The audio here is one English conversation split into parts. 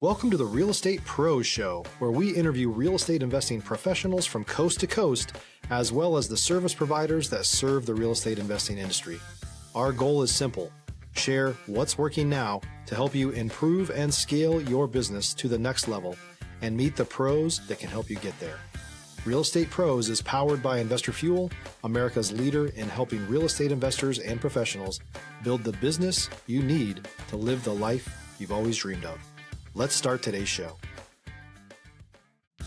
Welcome to the Real Estate Pros Show, where we interview real estate investing professionals from coast to coast, as well as the service providers that serve the real estate investing industry. Our goal is simple: share what's working now to help you improve and scale your business to the next level and meet the pros that can help you get there. Real Estate Pros is powered by Investor Fuel, America's leader in helping real estate investors and professionals build the business you need to live the life you've always dreamed of. Let's start today's show.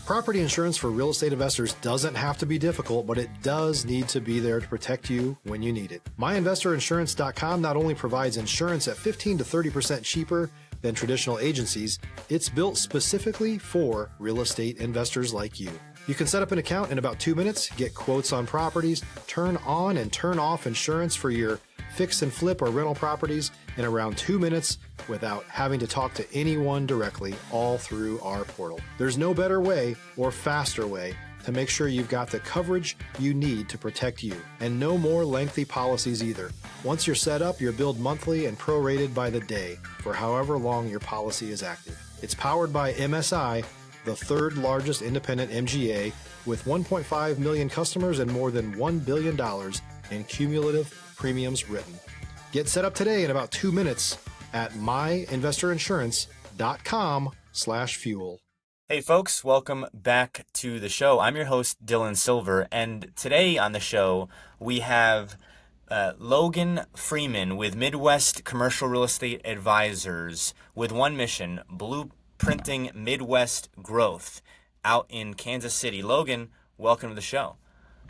Property insurance for real estate investors doesn't have to be difficult, but it does need to be there to protect you when you need it. MyInvestorInsurance.com not only provides insurance at 15 to 30% cheaper than traditional agencies, it's built specifically for real estate investors like you. You can set up an account in about 2 minutes, get quotes on properties, turn on and turn off insurance for your fix and flip or rental properties in around 2 minutes without having to talk to anyone directly, all through our portal. There's no better way or faster way to make sure you've got the coverage you need to protect you, and no more lengthy policies either. Once you're set up, you're billed monthly and prorated by the day for however long your policy is active. It's powered by MSI, the third largest independent MGA, with 1.5 million customers and more than $1 billion in cumulative premiums written. Get set up today in about 2 minutes at myinvestorinsurance.com/fuel. Hey folks, welcome back to the show. I'm your host, Dylan Silver, and today on the show we have Logan Freeman with Midwest Commercial Real Estate Advisors with one mission: blueprinting Midwest growth out in Kansas City. Logan, welcome to the show.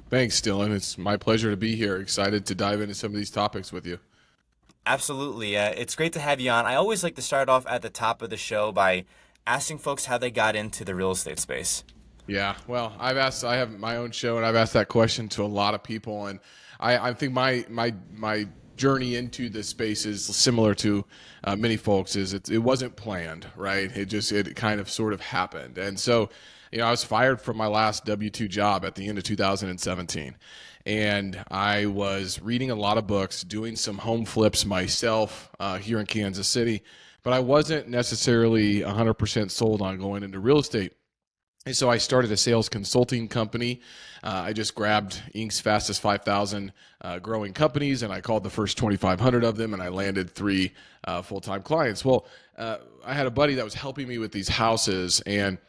Thanks, Dylan. It's my pleasure to be here. Excited to dive into some of these topics with you. Absolutely. It's great to have you on. I always like to start off at the top of the show by asking folks how they got into the real estate space. Yeah, well, I have my own show, and I've asked that question to a lot of people, and I think my journey into this space is similar to many folks. It wasn't planned, right? It kind of sort of happened, and so I was fired from my last W-2 job at the end of 2017. And I was reading a lot of books, doing some home flips myself here in Kansas City, but I wasn't necessarily 100% sold on going into real estate. And so I started a sales consulting company. I just grabbed Inc.'s fastest 5,000 growing companies, and I called the first 2,500 of them, and I landed 3 full-time clients. Well, I had a buddy that was helping me with these houses, and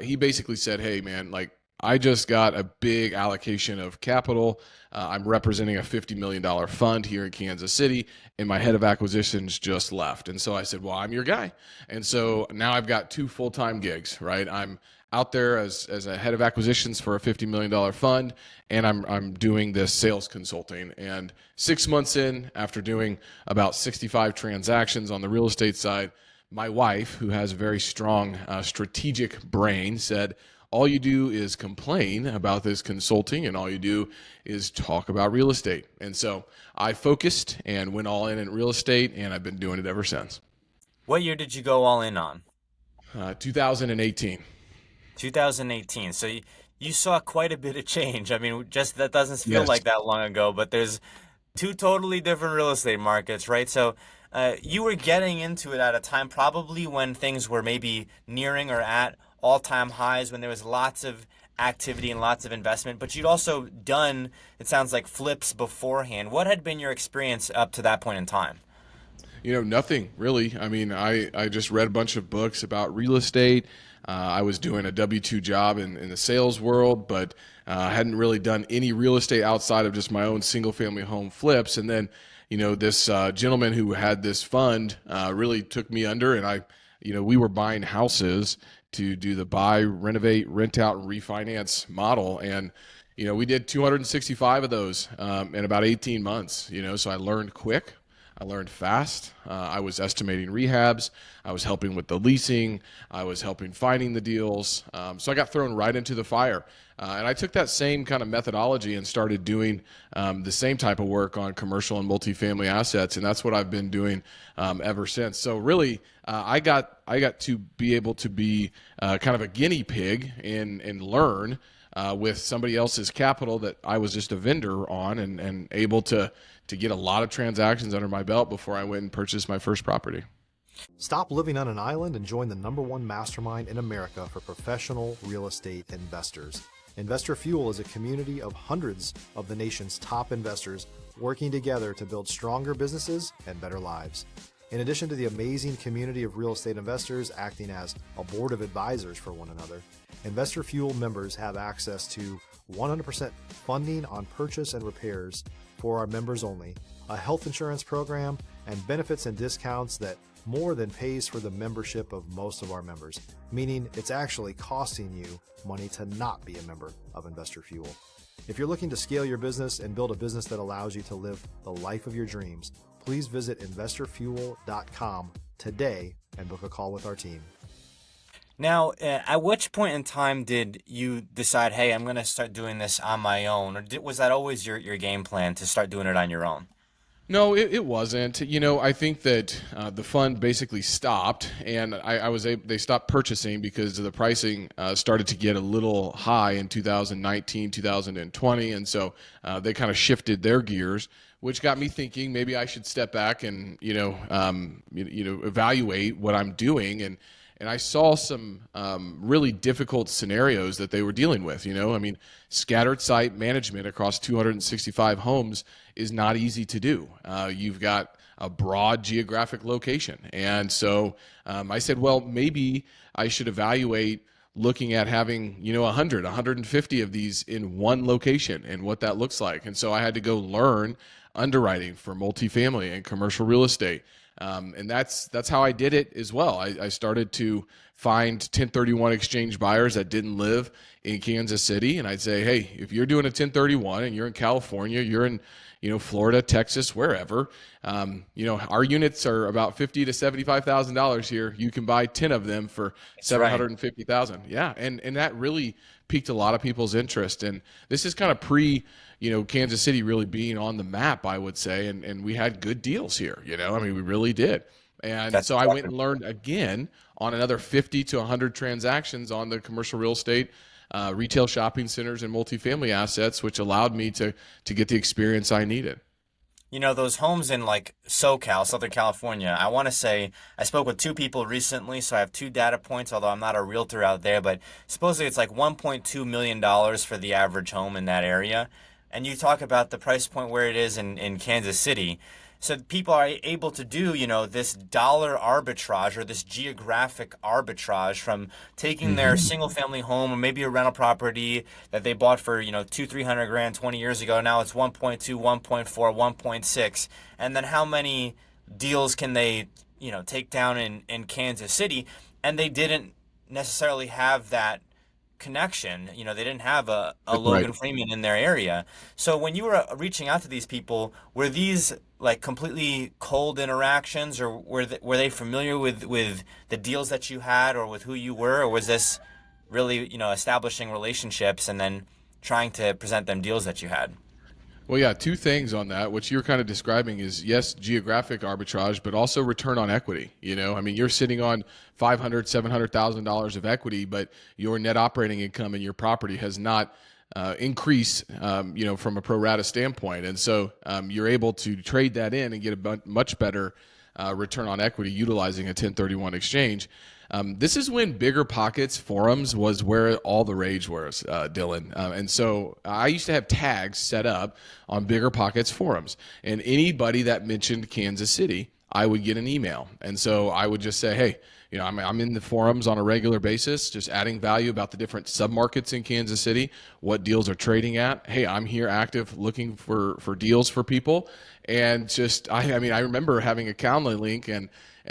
he basically said, hey, man, I just got a big allocation of capital. I'm representing a $50 million fund here in Kansas City, and my head of acquisitions just left. And so I said, well, I'm your guy. And so now I've got 2 full-time gigs, right? I'm out there as a head of acquisitions for a $50 million fund, and I'm doing this sales consulting. And 6 months in, after doing about 65 transactions on the real estate side, my wife, who has a very strong strategic brain, said, all you do is complain about this consulting, and all you do is talk about real estate. And so I focused and went all in real estate, and I've been doing it ever since. What year did you go all in on? 2018. 2018. So you saw quite a bit of change. I mean, just that doesn't feel Yes. like that long ago, but there's 2 totally different real estate markets, right? So you were getting into it at a time probably when things were maybe nearing or at all-time highs, when there was lots of activity and lots of investment, but you'd also done, it sounds like, flips beforehand. What had been your experience up to that point in time? Nothing really. I mean, I just read a bunch of books about real estate. I was doing a W-2 job in the sales world, but hadn't really done any real estate outside of just my own single-family home flips. And then, this gentleman who had this fund really took me under, and we were buying houses to do the buy, renovate, rent out, and refinance model. And, we did 265 of those in about 18 months, so I learned quick. I learned fast. I was estimating rehabs. I was helping with the leasing. I was helping finding the deals. So I got thrown right into the fire. And I took that same kind of methodology and started doing the same type of work on commercial and multifamily assets. And that's what I've been doing ever since. So really, I got to be able to be kind of a guinea pig and learn with somebody else's capital that I was just a vendor on, and able to get a lot of transactions under my belt before I went and purchased my first property. Stop living on an island and join the #1 mastermind in America for professional real estate investors. Investor Fuel is a community of hundreds of the nation's top investors working together to build stronger businesses and better lives. In addition to the amazing community of real estate investors acting as a board of advisors for one another, Investor Fuel members have access to 100% funding on purchase and repairs for our members only, a health insurance program, and benefits and discounts that more than pays for the membership of most of our members, meaning it's actually costing you money to not be a member of Investor Fuel. If you're looking to scale your business and build a business that allows you to live the life of your dreams, please visit investorfuel.com today and book a call with our team. Now, at which point in time did you decide, hey, I'm going to start doing this on my own? Or was that always your game plan to start doing it on your own? No, it wasn't. I think that the fund basically stopped, and they stopped purchasing because the pricing started to get a little high in 2019, 2020, and so they kind of shifted their gears, which got me thinking maybe I should step back and evaluate what I'm doing. And I saw some really difficult scenarios that they were dealing with. Scattered site management across 265 homes is not easy to do. You've got a broad geographic location. And so I said, well, maybe I should evaluate looking at having, 100, 150 of these in one location and what that looks like. And so I had to go learn underwriting for multifamily and commercial real estate. And that's how I did it as well. I started to find 1031 exchange buyers that didn't live in Kansas City. And I'd say, hey, if you're doing a 1031 and you're in California, you're in, Florida, Texas, wherever, our units are about $50,000 to $75,000 here. You can buy 10 of them for $750,000. Right. Yeah. And that really piqued a lot of people's interest. And this is kind of Kansas City really being on the map, I would say. And we had good deals here, we really did. And so I went and learned again on another 50 to 100 transactions on the commercial real estate, retail shopping centers and multifamily assets, which allowed me to get the experience I needed. Those homes in like SoCal, Southern California, I want to say I spoke with two people recently, so I have two data points, although I'm not a realtor out there, but supposedly it's like $1.2 million for the average home in that area. And you talk about the price point where it is in Kansas City. So people are able to do, this dollar arbitrage or this geographic arbitrage from taking their single family home or maybe a rental property that they bought for, $200,000-$300,000 20 years ago. Now it's 1.2, 1.4, 1.6. And then how many deals can they, take down in Kansas City? And they didn't necessarily have that connection. They didn't have a Logan Freeman in their area. So when you were reaching out to these people, were these like completely cold interactions, or were they familiar with the deals that you had or with who you were, or was this really establishing relationships and then trying to present them deals that you had? Well, yeah, two things on that. What you're kind of describing is, yes, geographic arbitrage, but also return on equity. You're sitting on $500,000, $700,000 of equity, but your net operating income in your property has not increased, from a pro rata standpoint. And so you're able to trade that in and get a much better return on equity utilizing a 1031 exchange. This is when Bigger Pockets forums was where all the rage was, Dylan. And so I used to have tags set up on Bigger Pockets forums, and anybody that mentioned Kansas City, I would get an email. And so I would just say, hey, I'm in the forums on a regular basis, just adding value about the different submarkets in Kansas City, what deals are trading at. Hey, I'm here active looking for deals for people. And just, I remember having a Calendly link and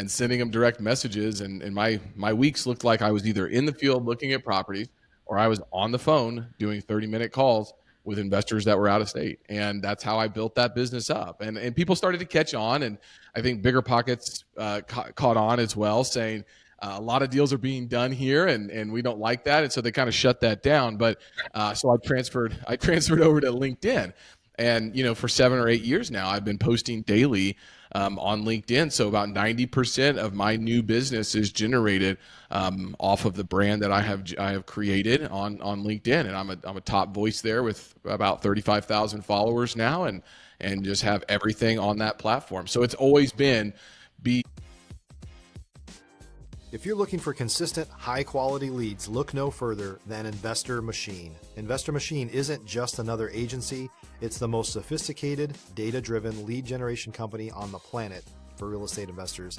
sending them direct messages. And my weeks looked like I was either in the field looking at properties or I was on the phone doing 30-minute calls with investors that were out of state. And that's how I built that business up. And people started to catch on. And I think Bigger Pockets caught on as well, saying a lot of deals are being done here and we don't like that. And so they kind of shut that down. But so I transferred over to LinkedIn. And, for 7 or 8 years now, I've been posting daily on LinkedIn. So about 90% of my new business is generated off of the brand that I have created on LinkedIn. And I'm a top voice there with about 35,000 followers now and just have everything on that platform. So it's always been If you're looking for consistent, high-quality leads, look no further than Investor Machine. Investor Machine isn't just another agency, it's the most sophisticated, data-driven lead generation company on the planet for real estate investors,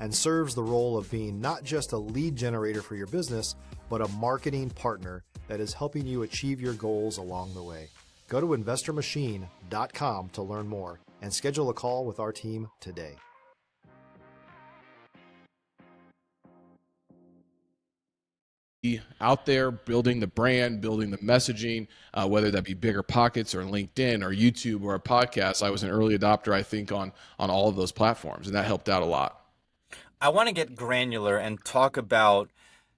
and serves the role of being not just a lead generator for your business, but a marketing partner that is helping you achieve your goals along the way. Go to investormachine.com to learn more and schedule a call with our team today. Out there building the brand, building the messaging, whether that be Bigger Pockets or LinkedIn or YouTube or a podcast. I was an early adopter, I think, on all of those platforms, and that helped out a lot. I want to get granular and talk about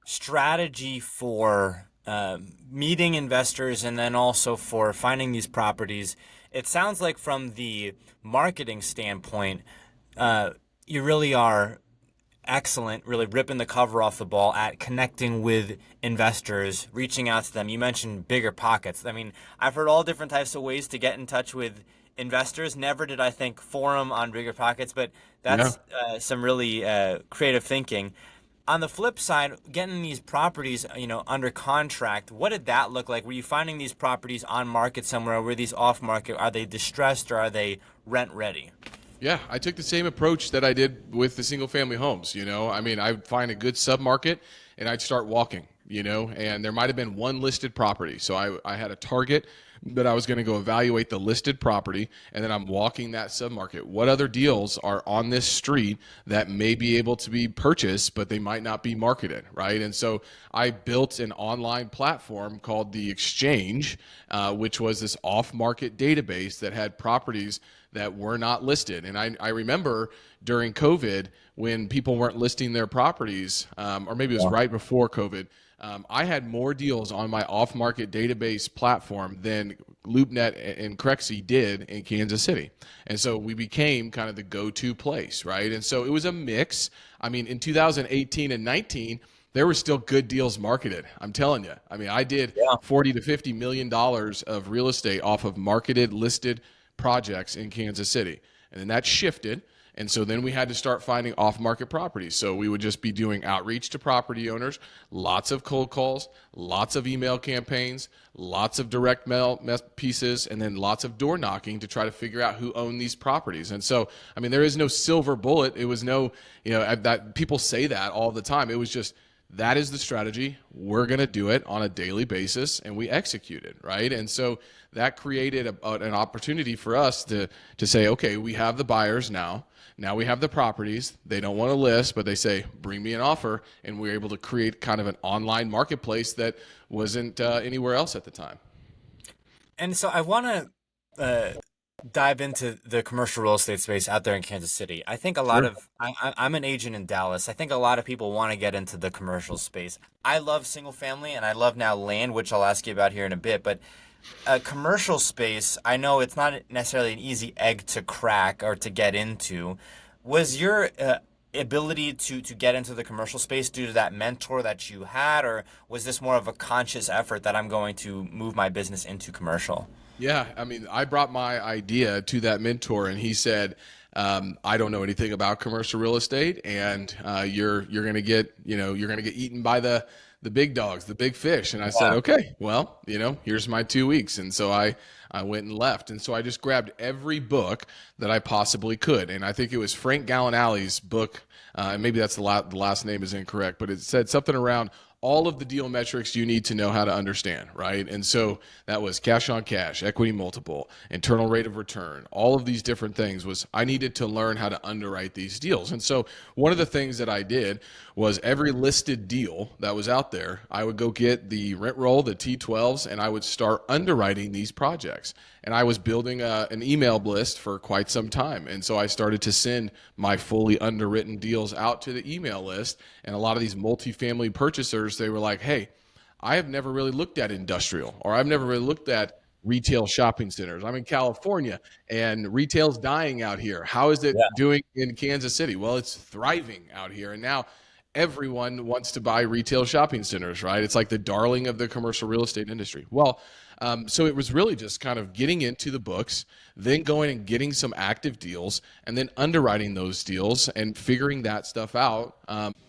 strategy for meeting investors and then also for finding these properties. It sounds like from the marketing standpoint, you really are excellent, really ripping the cover off the ball at connecting with investors, reaching out to them. You mentioned Bigger Pockets. I mean, I've heard all different types of ways to get in touch with investors. Never did I think forum on Bigger Pockets, but that's some really creative thinking. On the flip side, getting these properties, under contract, what did that look like? Were you finding these properties on market somewhere? Were these off market? Are they distressed or are they rent ready? Yeah, I took the same approach that I did with the single family homes. I'd find a good submarket and I'd start walking, and there might have been one listed property. So I had a target that I was going to go evaluate the listed property, and then I'm walking that submarket. What other deals are on this street that may be able to be purchased, but they might not be marketed, right? And so I built an online platform called The Exchange, which was this off-market database that had properties that were not listed. And I remember during COVID when people weren't listing their properties, or maybe it was right before COVID, I had more deals on my off-market database platform than LoopNet and Crexy did in Kansas City. And so we became kind of the go-to place, right? And so it was a mix. I mean, in 2018 and 19, there were still good deals marketed. I'm telling you. I mean, I did $40 to $50 million of real estate off of marketed, listed projects in Kansas City. And then that shifted. And so then we had to start finding off-market properties. So we would just be doing outreach to property owners, lots of cold calls, lots of email campaigns, lots of direct mail pieces, and then lots of door knocking to try to figure out who owned these properties. And so, I mean, there is no silver bullet. It was no, that people say that all the time. It was just, that is the strategy. We're going to do it on a daily basis, and we execute it, right? And so that created an opportunity for us to say, okay, we have the buyers now. Now we have the properties. They don't want to list, but they say, bring me an offer. And we were able to create kind of an online marketplace that wasn't anywhere else at the time. And so I want to dive into the commercial real estate space out there in Kansas City. I think a lot of, I'm an agent in Dallas. I think a lot of people want to get into the commercial space. I love single family and I love now land, which I'll ask you about here in a bit, but a commercial space, I know it's not necessarily an easy egg to crack or to get into. Was your ability to get into the commercial space due to that mentor that you had, or was this more of a conscious effort that I'm going to move my business into commercial? Yeah, I mean, I brought my idea to that mentor, and he said, "I don't know anything about commercial real estate, and you're going to get eaten by the big dogs, the big fish." And I said, "Okay, well, here's my 2 weeks." And so I went and left, and so I just grabbed every book that I possibly could, and I think it was Frank Gallinali's book, and maybe that's the last name is incorrect, but it said something around all of the deal metrics you need to know how to understand, right? And so that was cash on cash, equity multiple, internal rate of return, all of these different things. Was I needed to learn how to underwrite these deals. And so one of the things that I did was every listed deal that was out there, I would go get the rent roll, the T12s, and I would start underwriting these projects. And I was building an email list for quite some time. And so I started to send my fully underwritten deals out to the email list. And a lot of these multifamily purchasers, they were like, "Hey, I have never really looked at industrial, or I've never really looked at retail shopping centers. I'm in California and retail's dying out here. How is it doing in Kansas City?" Well, it's thriving out here. And now everyone wants to buy retail shopping centers, right? It's like the darling of the commercial real estate industry. Well, so it was really just kind of getting into the books, then going and getting some active deals, and then underwriting those deals and figuring that stuff out.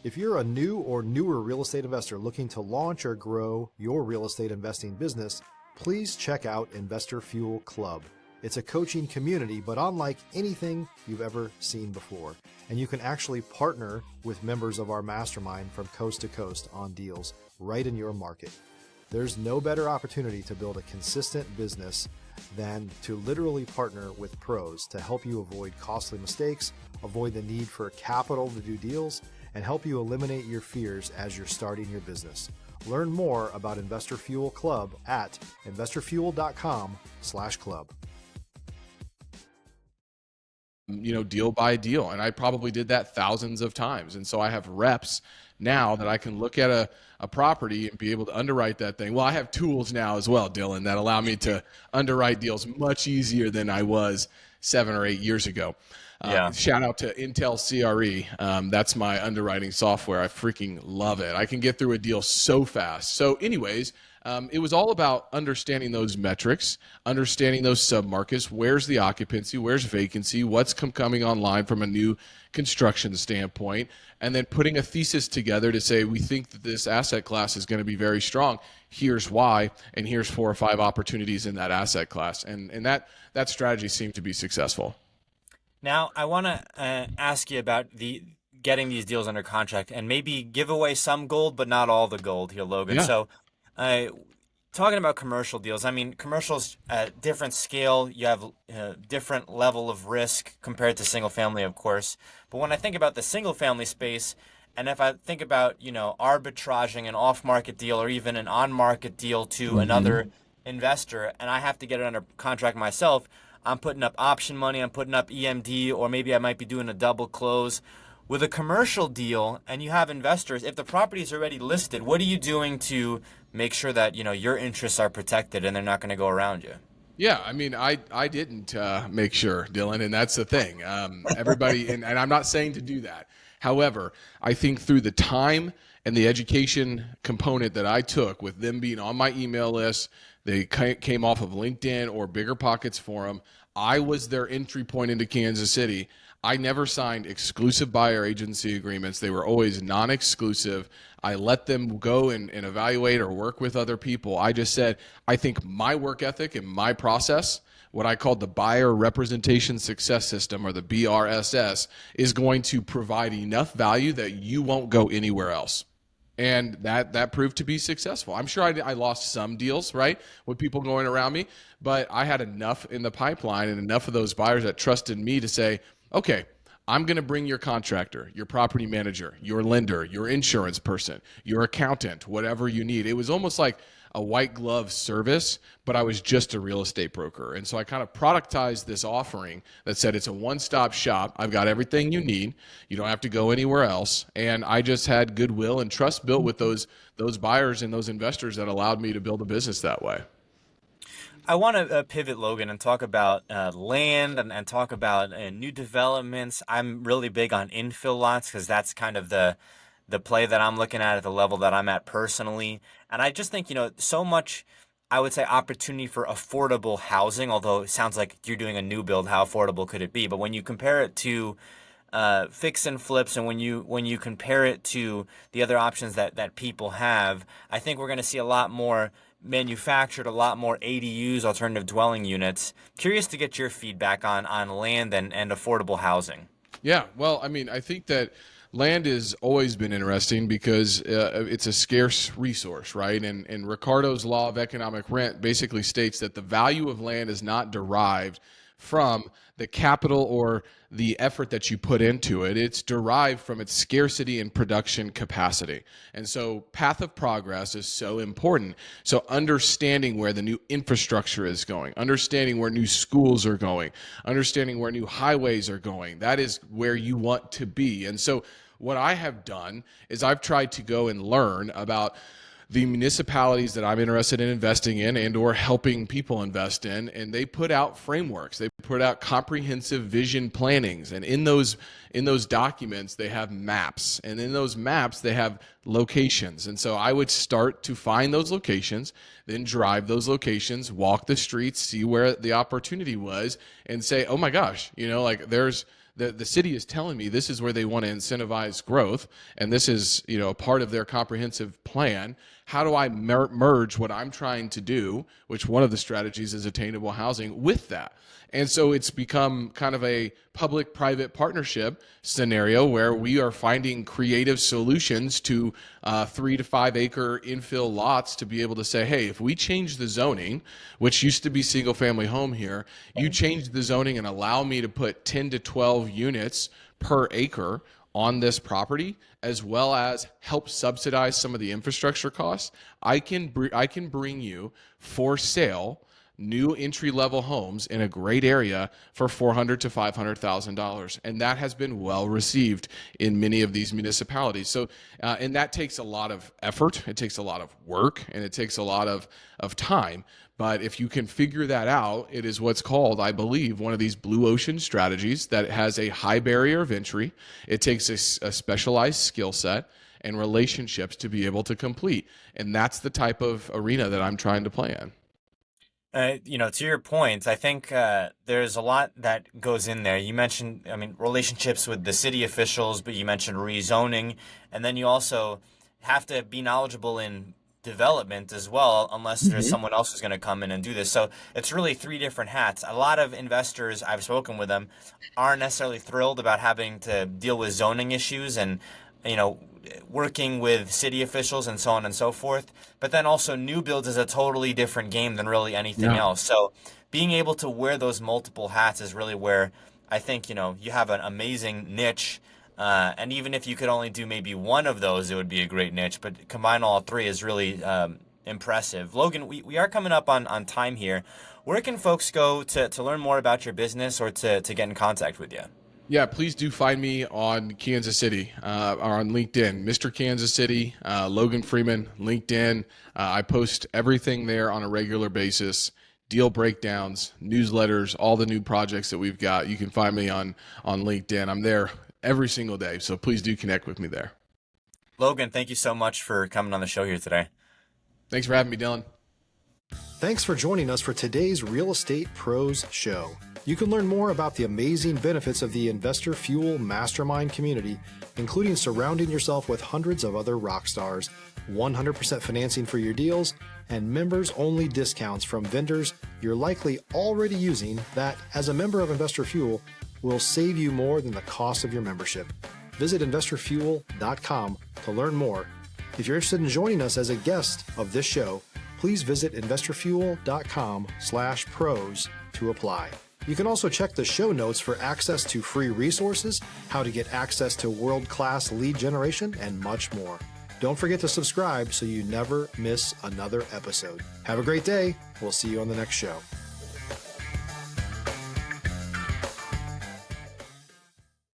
If you're a new or newer real estate investor looking to launch or grow your real estate investing business, please check out Investor Fuel Club. It's a coaching community, but unlike anything you've ever seen before. And you can actually partner with members of our mastermind from coast to coast on deals right in your market. There's no better opportunity to build a consistent business than to literally partner with pros to help you avoid costly mistakes, avoid the need for capital to do deals, and help you eliminate your fears as you're starting your business. Learn more about Investor Fuel Club at investorfuel.com/club. Deal by deal. And I probably did that thousands of times. And so I have reps now that I can look at a property and be able to underwrite that thing. Well, I have tools now as well, Dylan, that allow me to underwrite deals much easier than I was 7 or 8 years ago. Shout out to Intel CRE. That's my underwriting software. I freaking love it. I can get through a deal so fast. So anyways, it was all about understanding those metrics, understanding those submarkets. Where's the occupancy? Where's vacancy? What's coming online from a new construction standpoint? And then putting a thesis together to say, we think that this asset class is going to be very strong. Here's why, and here's 4 or 5 opportunities in that asset class. And that strategy seemed to be successful. Now, I want to ask you about getting these deals under contract and maybe give away some gold, but not all the gold here, Logan. Yeah. So talking about commercial deals, I mean, commercials at different scale, you have different level of risk compared to single family, of course. But when I think about the single family space, and if I think about, arbitraging an off-market deal or even an on-market deal to another investor, and I have to get it under contract myself, I'm putting up option money, I'm putting up EMD, or maybe I might be doing a double close. With a commercial deal and you have investors, if the property is already listed, what are you doing to make sure that, your interests are protected and they're not going to go around you? Yeah, I mean, I didn't make sure, Dylan, and that's the thing. Everybody, and I'm not saying to do that. However, I think through the time and the education component that I took with them being on my email list, they came off of LinkedIn or Bigger Pockets Forum. I was their entry point into Kansas City. I never signed exclusive buyer agency agreements. They were always non-exclusive. I let them go and evaluate or work with other people. I just said, I think my work ethic and my process, what I called the Buyer Representation Success System, or the BRSS, is going to provide enough value that you won't go anywhere else. And that proved to be successful. I'm sure I lost some deals, right, with people going around me, but I had enough in the pipeline and enough of those buyers that trusted me to say, okay, I'm going to bring your contractor, your property manager, your lender, your insurance person, your accountant, whatever you need. It was almost like a white glove service, but I was just a real estate broker. And so I kind of productized this offering that said it's a one-stop shop. I've got everything you need. You don't have to go anywhere else. And I just had goodwill and trust built with those buyers and those investors that allowed me to build a business that way. I want to pivot, Logan, and talk about land and talk about new developments. I'm really big on infill lots because that's kind of the play that I'm looking at the level that I'm at personally. And I just think, so much, I would say, opportunity for affordable housing, although it sounds like you're doing a new build, how affordable could it be? But when you compare it to fix and flips, and when you compare it to the other options that people have, I think we're going to see a lot more manufactured, a lot more ADUs, alternative dwelling units. Curious to get your feedback on land and affordable housing. Yeah, well, I mean, I think that land has always been interesting because it's a scarce resource, right? And Ricardo's law of economic rent basically states that the value of land is not derived from the capital or the effort that you put into it. It's derived from its scarcity and production capacity. And so path of progress is so important. So understanding where the new infrastructure is going, understanding where new schools are going, understanding where new highways are going, that is where you want to be. And so what I have done is I've tried to go and learn about the municipalities that I'm interested in investing in and or helping people invest in, and they put out frameworks. They put out comprehensive vision plannings, and in those documents they have maps, and in those maps they have locations. And so I would start to find those locations, then drive those locations, walk the streets, see where the opportunity was, and say, oh my gosh, like there's the city is telling me this is where they want to incentivize growth, and this is a part of their comprehensive plan. How do I merge what I'm trying to do, which one of the strategies is attainable housing, with that? And so it's become kind of a public-private partnership scenario where we are finding creative solutions to 3 to 5 acre infill lots to be able to say, hey, if we change the zoning, which used to be single-family home here, you change the zoning and allow me to put 10 to 12 units per acre on this property, as well as help subsidize some of the infrastructure costs, I can bring you for sale new entry-level homes in a great area for $400,000 to $500,000, and that has been well received in many of these municipalities. So, and that takes a lot of effort, it takes a lot of work, and it takes a lot of time. But if you can figure that out, it is what's called, I believe, one of these blue ocean strategies that has a high barrier of entry. It takes a specialized skill set and relationships to be able to complete, and that's the type of arena that I'm trying to play in. To your point, I think there's a lot that goes in there. You mentioned, relationships with the city officials, but you mentioned rezoning, and then you also have to be knowledgeable in development as well, unless there's someone else who's going to come in and do this. So it's really 3 different hats. A lot of investors, I've spoken with them, aren't necessarily thrilled about having to deal with zoning issues and, working with city officials and so on and so forth. But then also new builds is a totally different game than really anything else. So being able to wear those multiple hats is really where I think, you have an amazing niche. And even if you could only do maybe one of those, it would be a great niche. But combine all 3 is really impressive. Logan, we are coming up on time here. Where can folks go to learn more about your business or to get in contact with you? Yeah, please do find me on Kansas City or on LinkedIn. Mr. Kansas City, Logan Freeman, LinkedIn. I post everything there on a regular basis. Deal breakdowns, newsletters, all the new projects that we've got. You can find me on LinkedIn. I'm there every single day, so please do connect with me there. Logan, thank you so much for coming on the show here today. Thanks for having me, Dylan. Thanks for joining us for today's Real Estate Pros Show. You can learn more about the amazing benefits of the Investor Fuel Mastermind community, including surrounding yourself with hundreds of other rock stars, 100% financing for your deals, and members-only discounts from vendors you're likely already using that, as a member of Investor Fuel, will save you more than the cost of your membership. Visit investorfuel.com to learn more. If you're interested in joining us as a guest of this show, please visit investorfuel.com/pros to apply. You can also check the show notes for access to free resources, how to get access to world-class lead generation, and much more. Don't forget to subscribe so you never miss another episode. Have a great day. We'll see you on the next show.